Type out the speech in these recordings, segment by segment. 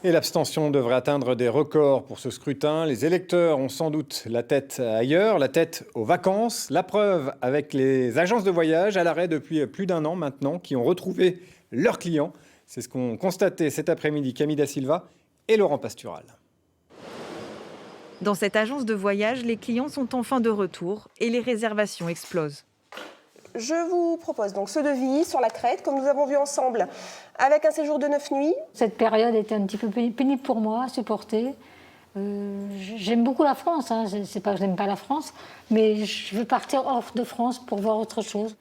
Et l'abstention devrait atteindre des records pour ce scrutin. Les électeurs ont sans doute la tête ailleurs, la tête aux vacances. La preuve avec les agences de voyage à l'arrêt depuis plus d'un an maintenant, qui ont retrouvé leurs clients. C'est ce qu'ont constaté cet après-midi Camille Da Silva et Laurent Pastural. Dans cette agence de voyage, les clients sont enfin de retour et les réservations explosent. Je vous propose donc ce devis sur la Crète, comme nous avons vu ensemble, avec un séjour de 9 nuits. Cette période était un petit peu pénible pour moi à supporter. J'aime beaucoup la France, hein. C'est pas que je n'aime pas la France, mais je veux partir hors de France pour voir autre chose.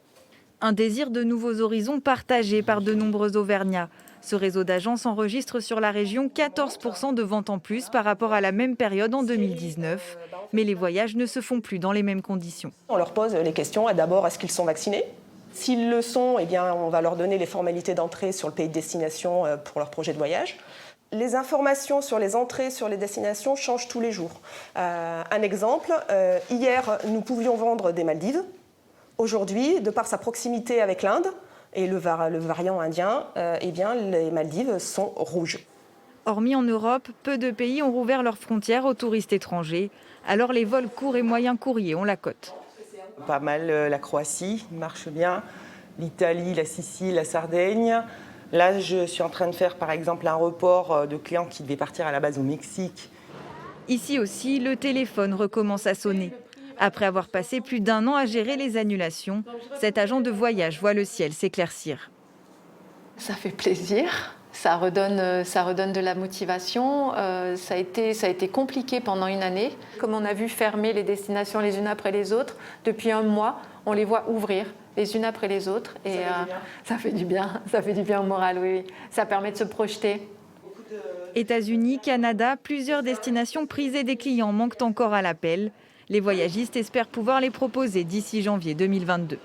Un désir de nouveaux horizons partagé par de nombreux Auvergnats. Ce réseau d'agences enregistre sur la région 14% de ventes en plus par rapport à la même période en 2019. Mais les voyages ne se font plus dans les mêmes conditions. On leur pose les questions. D'abord, est-ce qu'ils sont vaccinés ? S'ils le sont, eh bien, on va leur donner les formalités d'entrée sur le pays de destination pour leur projet de voyage. Les informations sur les entrées, sur les destinations changent tous les jours. Un exemple, hier, nous pouvions vendre des Maldives. Aujourd'hui, de par sa proximité avec l'Inde et le variant indien, eh bien, les Maldives sont rouges. Hormis en Europe, peu de pays ont rouvert leurs frontières aux touristes étrangers. Alors les vols courts et moyens courriers ont la cote. Pas mal la Croatie marche bien, l'Italie, la Sicile, la Sardaigne. Là, je suis en train de faire par exemple un report de clients qui devaient partir à la base au Mexique. Ici aussi, le téléphone recommence à sonner. Après avoir passé plus d'un an à gérer les annulations, cet agent de voyage voit le ciel s'éclaircir. Ça fait plaisir. Ça redonne de la motivation. Ça a été compliqué pendant une année. Comme on a vu fermer les destinations les unes après les autres, depuis un mois, on les voit ouvrir les unes après les autres. Et ça fait du bien. Ça fait du bien au moral, oui. Ça permet de se projeter. États-Unis, Canada, plusieurs destinations prisées des clients manquent encore à l'appel. Les voyagistes espèrent pouvoir les proposer d'ici janvier 2022.